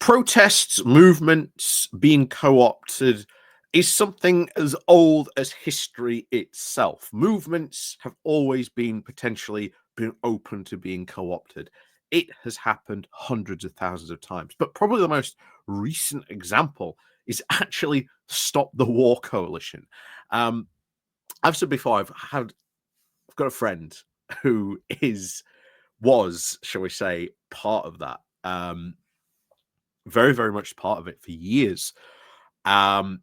Protests, movements being co-opted is something as old as history itself. Movements have always been open to being co-opted. It has happened hundreds of thousands of times, but probably the most recent example is actually Stop the War Coalition. Um, I've said before, I've got a friend who was, shall we say, part of that. Very, very much part of it for years. Um,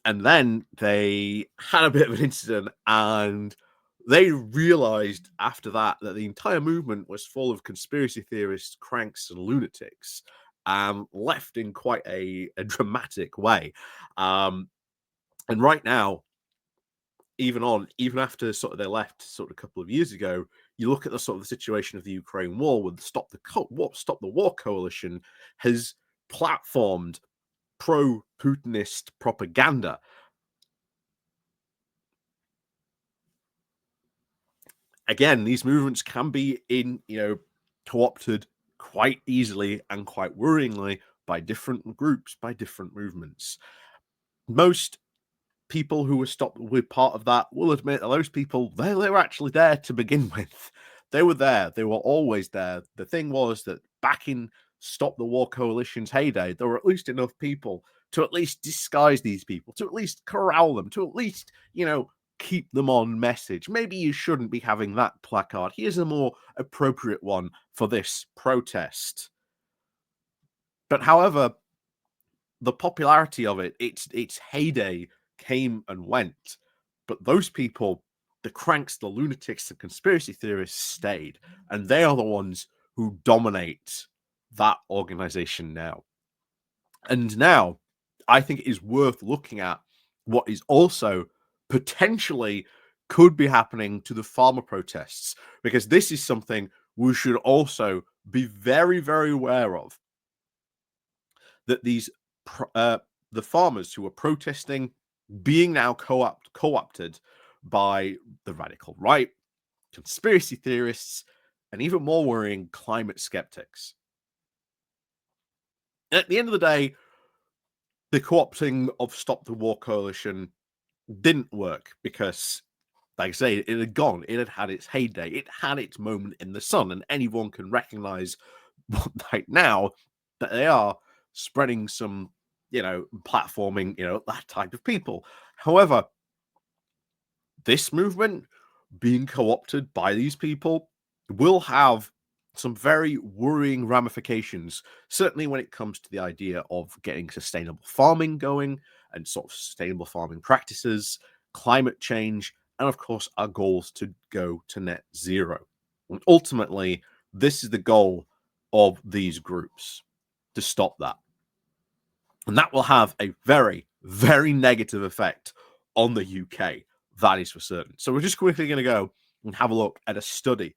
and then they had a bit of an incident and they realized after that that the entire movement was full of conspiracy theorists, cranks, and lunatics, left in quite a dramatic way. Um, and right now, even after sort of they left sort of a couple of years ago, you look at the sort of the situation of the Ukraine war with Stop the War coalition has platformed pro-Putinist propaganda. Again, these movements can be co-opted quite easily and quite worryingly by different groups, by different movements. Most people who were part of that will admit that those people they were actually there to begin with. They were there. They were always there. The thing was that back in Stop the War Coalition's heyday, there were at least enough people to at least disguise these people, to at least corral them, to at least, keep them on message. Maybe you shouldn't be having that placard. Here's a more appropriate one for this protest. But however, the popularity of its heyday came and went. But those people, the cranks, the lunatics, the conspiracy theorists stayed. And they are the ones who dominate that organization now. And now I think it is worth looking at what is also potentially could be happening to the farmer protests, because this is something we should also be very, very aware of. That the farmers who are protesting being now co-opted by the radical right, conspiracy theorists, and even more worrying, climate skeptics. At the end of the day, the co-opting of Stop the War Coalition didn't work because, like I say, it had gone. It had had its heyday. It had its moment in the sun, and anyone can recognize right now that they are spreading some, platforming, that type of people. However, this movement being co-opted by these people will have some very worrying ramifications, certainly when it comes to the idea of getting sustainable farming going and sort of sustainable farming practices, climate change, and of course, our goals to go to net zero. And ultimately, this is the goal of these groups, to stop that. And that will have a very, very negative effect on the UK. That is for certain. So we're just quickly going to go and have a look at a study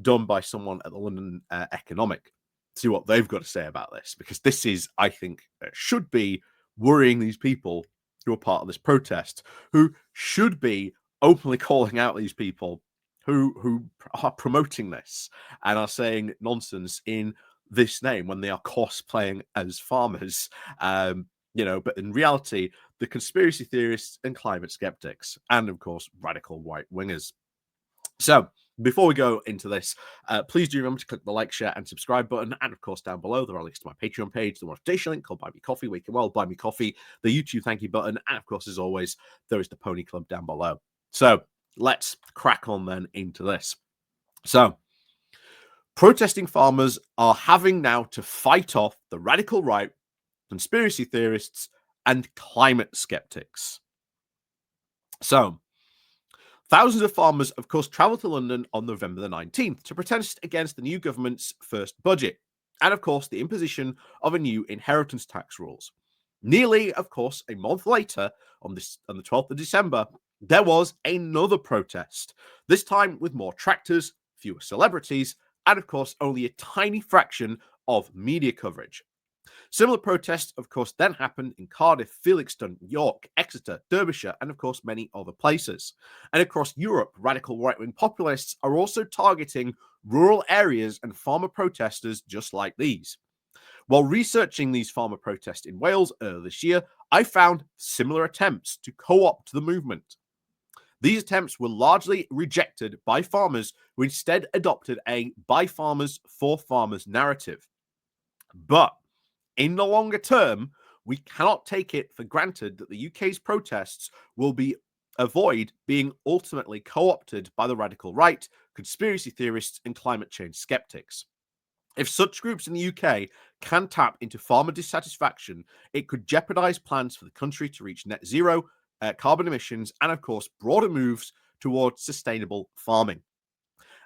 done by someone at the London Economic, see what they've got to say about this, because this is, I think, should be worrying these people who are part of this protest, who should be openly calling out these people who are promoting this and are saying nonsense in this name when they are cosplaying as farmers. But in reality, the conspiracy theorists and climate skeptics, and of course, radical right wingers. So before we go into this, please do remember to click the like, share, and subscribe button. And of course, down below, there are links to my Patreon page, the motivation link called Buy Me Coffee, where you can buy me coffee, the YouTube thank you button, and of course, as always, there is the Pony Club down below. So let's crack on then into this. So protesting farmers are having now to fight off the radical right, conspiracy theorists, and climate skeptics. So thousands of farmers, of course, travelled to London on November the 19th to protest against the new government's first budget and, of course, the imposition of a new inheritance tax rules. Nearly, of course, a month later, on the 12th of December, there was another protest, this time with more tractors, fewer celebrities, and, of course, only a tiny fraction of media coverage. Similar protests, of course, then happened in Cardiff, Felixstowe, York, Exeter, Derbyshire, and of course, many other places. And across Europe, radical right-wing populists are also targeting rural areas and farmer protesters just like these. While researching these farmer protests in Wales earlier this year, I found similar attempts to co-opt the movement. These attempts were largely rejected by farmers who instead adopted a by farmers for farmers narrative. But in the longer term, we cannot take it for granted that the UK's protests will avoid being ultimately co-opted by the radical right, conspiracy theorists, and climate change skeptics. If such groups in the UK can tap into farmer dissatisfaction, it could jeopardize plans for the country to reach net zero carbon emissions and, of course, broader moves towards sustainable farming.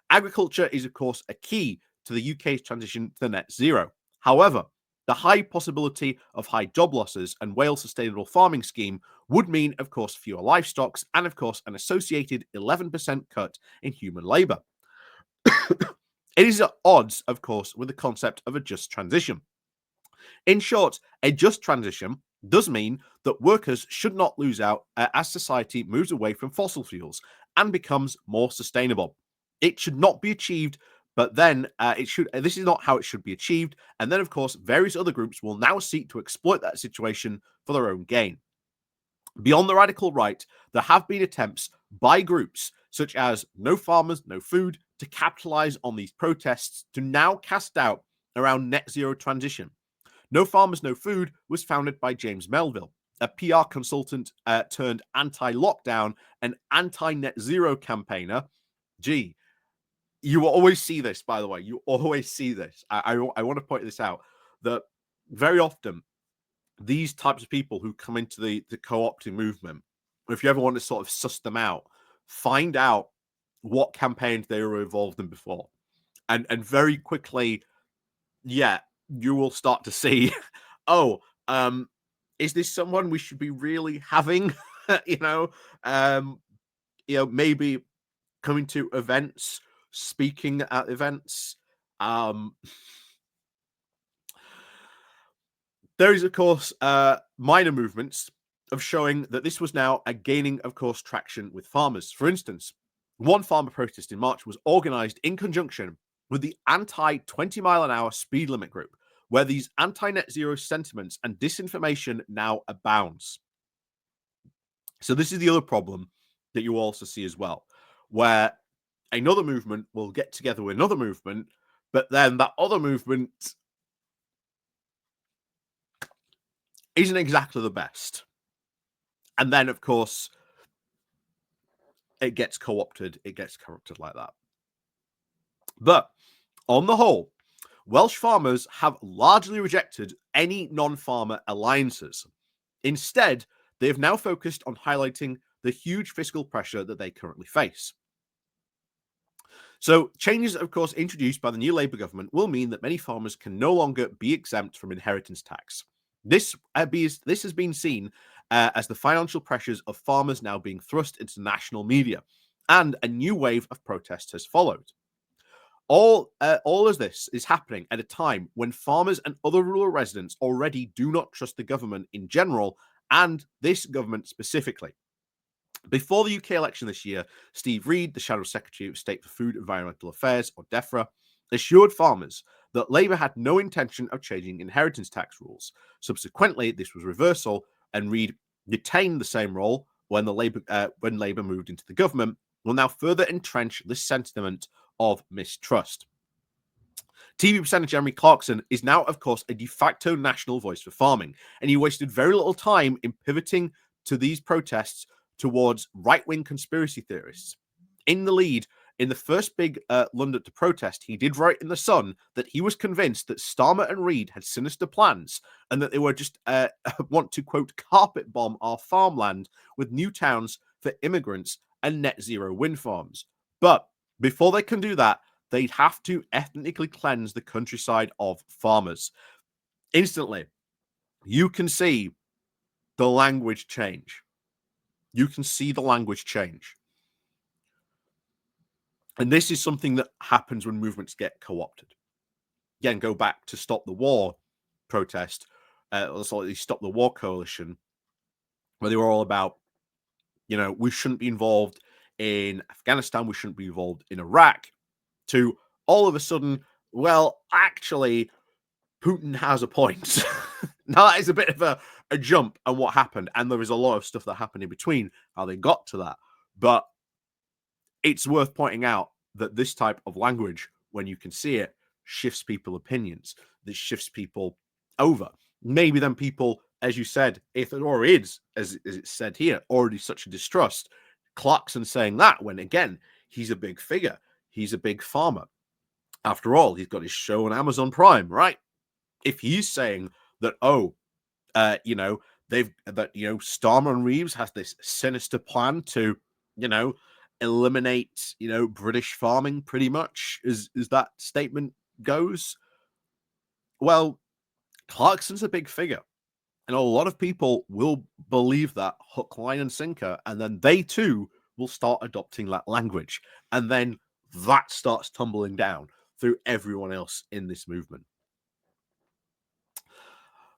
Agriculture is, of course, a key to the UK's transition to net zero. However, the high possibility of high job losses and Wales' sustainable farming scheme would mean, of course, fewer livestock and, of course, an associated 11% cut in human labour. It is at odds, of course, with the concept of a just transition. In short, a just transition does mean that workers should not lose out as society moves away from fossil fuels and becomes more sustainable. It should not be achieved, but then this is not how it should be achieved. And then, of course, various other groups will now seek to exploit that situation for their own gain. Beyond the radical right, there have been attempts by groups such as No Farmers, No Food to capitalize on these protests to now cast doubt around net zero transition. No Farmers, No Food was founded by James Melville, a PR consultant turned anti-lockdown and anti-net zero campaigner. Gee, you always see this, by the way. You always see this. I want to point this out, that very often these types of people who come into the co-opting movement, if you ever want to sort of suss them out, find out what campaigns they were involved in before. And very quickly, yeah, you will start to see, oh, is this someone we should be really having? Maybe coming to events, speaking at events. There is, of course, minor movements of showing that this was now a gaining, of course, traction with farmers. For instance, one farmer protest in March was organized in conjunction with the anti-20-mile-an-hour speed limit group, where these anti-net zero sentiments and disinformation now abounds. So this is the other problem that you also see as well, where another movement will get together with another movement, but then that other movement isn't exactly the best. And then, of course, it gets co-opted, it gets corrupted like that. But on the whole, Welsh farmers have largely rejected any non-farmer alliances. Instead, they have now focused on highlighting the huge fiscal pressure that they currently face. So changes, of course, introduced by the new Labour government will mean that many farmers can no longer be exempt from inheritance tax. This has been seen as the financial pressures of farmers now being thrust into national media, and a new wave of protests has followed. All of this is happening at a time when farmers and other rural residents already do not trust the government in general, and this government specifically. Before the UK election this year, Steve Reid, the Shadow Secretary of State for Food and Environmental Affairs, or DEFRA, assured farmers that Labour had no intention of changing inheritance tax rules. Subsequently, this was reversal, and Reid retained the same role when Labour moved into the government, will now further entrench this sentiment of mistrust. TV presenter Jeremy Clarkson is now, of course, a de facto national voice for farming, and he wasted very little time in pivoting to these protests towards right-wing conspiracy theorists. In the lead, in the first big London to protest, he did write in The Sun that he was convinced that Starmer and Reid had sinister plans and that they were just want to, quote, carpet bomb our farmland with new towns for immigrants and net zero wind farms. But before they can do that, they'd have to ethnically cleanse the countryside of farmers. Instantly, you can see the language change. You can see the language change. And this is something that happens when movements get co-opted. Again, go back to Stop the War protest, or Stop the War coalition, where they were all about, we shouldn't be involved in Afghanistan, we shouldn't be involved in Iraq, to all of a sudden, well, actually, Putin has a point. Now, that is a bit of a jump on what happened, and there is a lot of stuff that happened in between how they got to that. But it's worth pointing out that this type of language, when you can see it, shifts people's opinions. That shifts people over. Maybe then people, as you said, if there already is, as it's said here, already such a distrust, Clarkson saying that when, again, he's a big figure. He's a big farmer. After all, he's got his show on Amazon Prime, right? If he's saying that, you know, Starmer and Reeves has this sinister plan to, eliminate, British farming pretty much, as that statement goes. Well, Clarkson's a big figure. And a lot of people will believe that hook, line, and sinker, and then they too will start adopting that language. And then that starts tumbling down through everyone else in this movement.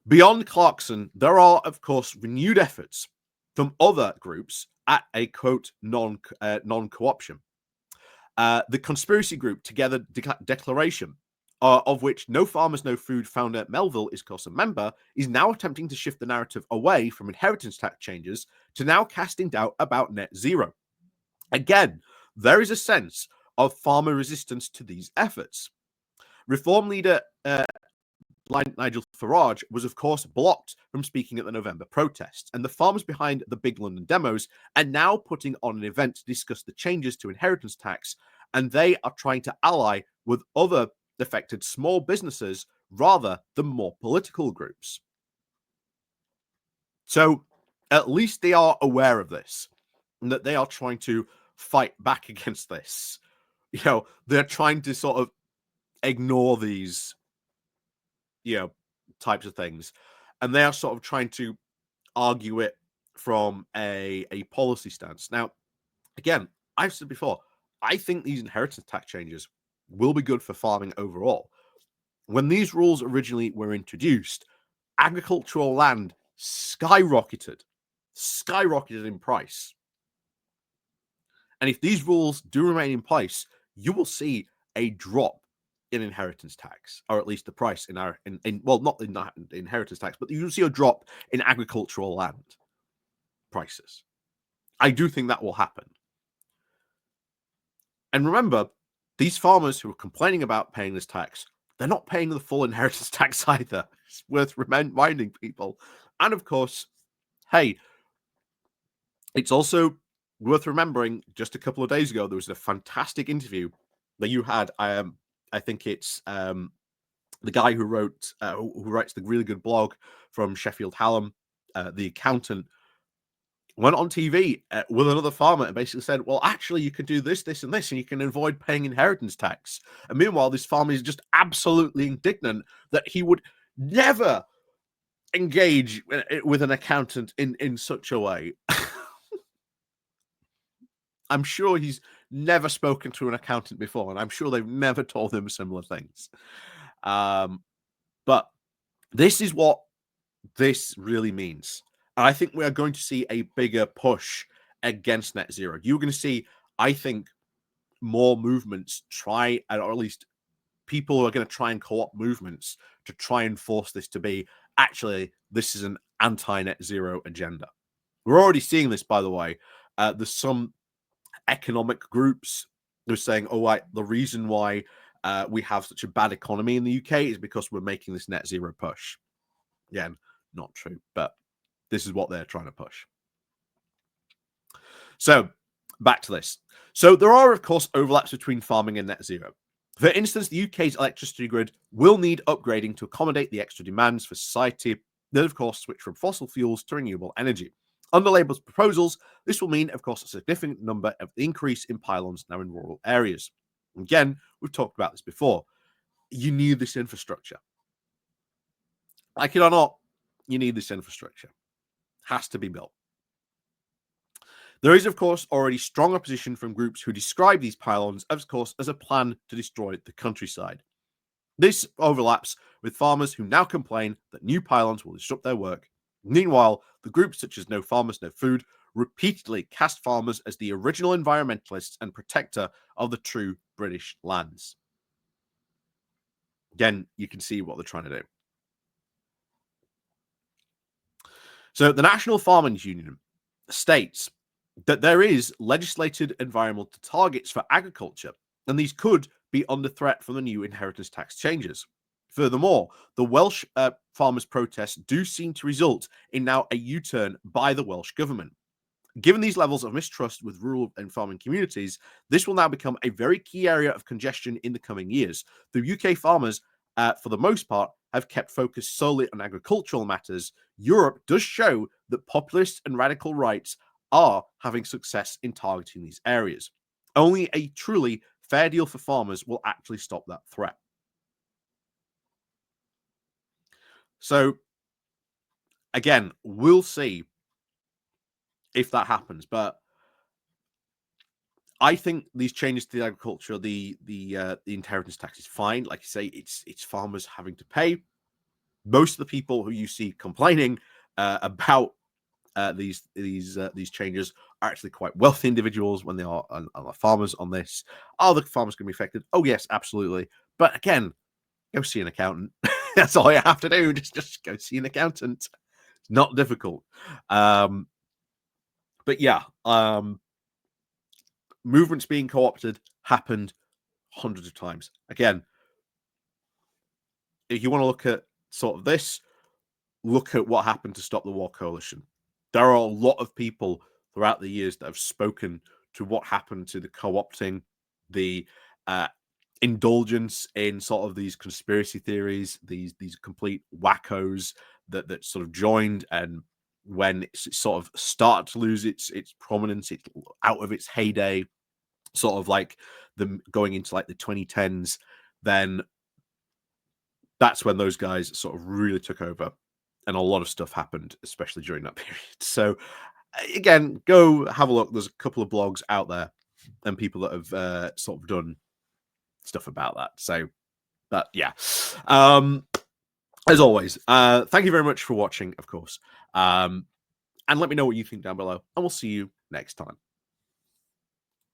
Beyond Clarkson, there are, of course, renewed efforts from other groups at a, quote, non-co-option. The conspiracy group Together Declaration, of which No Farmers, No Food founder Melville is, of course, a member, is now attempting to shift the narrative away from inheritance tax changes to now casting doubt about net zero. Again, there is a sense of farmer resistance to these efforts. Reform leader Nigel Farage was, of course, blocked from speaking at the November protests, and the farmers behind the big London demos are now putting on an event to discuss the changes to inheritance tax, and they are trying to ally with other affected small businesses rather than more political groups. So at least they are aware of this, and that they are trying to fight back against this. They're trying to sort of ignore these types of things, and they are sort of trying to argue it from a policy stance. Now, again, I've said before, I think these inheritance tax changes will be good for farming overall. When these rules originally were introduced, agricultural land skyrocketed in price. And if these rules do remain in place, you will see a drop in inheritance tax, or at least the price not in inheritance tax, but you'll see a drop in agricultural land prices. I do think that will happen. And remember, these farmers who are complaining about paying this tax, they're not paying the full inheritance tax either. It's worth reminding people. And of course, hey, it's also worth remembering, just a couple of days ago, there was a fantastic interview that you had. I think it's the guy who writes the really good blog from Sheffield Hallam, The Accountant, went on TV with another farmer and basically said, well, actually, you can do this, this, and this, and you can avoid paying inheritance tax. And meanwhile, this farmer is just absolutely indignant that he would never engage with an accountant in such a way. I'm sure he's never spoken to an accountant before, and I'm sure they've never told him similar things. But this is what this really means. And I think we are going to see a bigger push against net zero. You're going to see, I think, more movements try, or at least people are going to try and co-opt movements to try and force this to be, actually, this is an anti-net zero agenda. We're already seeing this, by the way. There's some economic groups who are saying, the reason why we have such a bad economy in the UK is because we're making this net zero push. Again, not true, but this is what they're trying to push. So back to this. So there are, of course, overlaps between farming and net zero. For instance, the UK's electricity grid will need upgrading to accommodate the extra demands for society that, of course, switch from fossil fuels to renewable energy. Under Labour's proposals, this will mean, of course, a significant number of increase in pylons now in rural areas. Again, we've talked about this before. You need this infrastructure. Like it or not, you need this infrastructure. Has to be built. There is, of course, already strong opposition from groups who describe these pylons, of course, as a plan to destroy the countryside. This overlaps with farmers who now complain that new pylons will disrupt their work. Meanwhile, the groups such as No Farmers, No Food repeatedly cast farmers as the original environmentalists and protector of the true British lands. Again, you can see what they're trying to do. So the National Farmers Union states that there is legislated environmental targets for agriculture, and these could be under threat from the new inheritance tax changes. Furthermore, the Welsh farmers' protests do seem to result in now a U-turn by the Welsh government. Given these levels of mistrust with rural and farming communities, this will now become a very key area of congestion in the coming years. The UK farmers, for the most part, have kept focused solely on agricultural matters. Europe does show that populist and radical rights are having success in targeting these areas. Only a truly fair deal for farmers will actually stop that threat. So, again, we'll see if that happens, but I think these changes to the agriculture, the inheritance tax is fine. Like you say, it's farmers having to pay. Most of the people who you see complaining about these changes are actually quite wealthy individuals when they are farmers on this. Are the farmers going to be affected? Oh yes, absolutely. But again, go see an accountant. That's all you have to do. Just go see an accountant. It's not difficult. But yeah, movements being co-opted happened hundreds of times. Again, if you want to look at sort of this, look at what happened to Stop the War Coalition. There are a lot of people throughout the years that have spoken to what happened to the co-opting, the indulgence in sort of these conspiracy theories, these complete wackos that sort of joined, and when it sort of started to lose its prominence, it's out of its heyday, sort of like them going into like the 2010s, then that's when those guys sort of really took over, and a lot of stuff happened, especially during that period. So again, go have a look. There's a couple of blogs out there and people that have sort of done stuff about that. So that, yeah. As always, thank you very much for watching, of course. And let me know what you think down below, and we'll see you next time.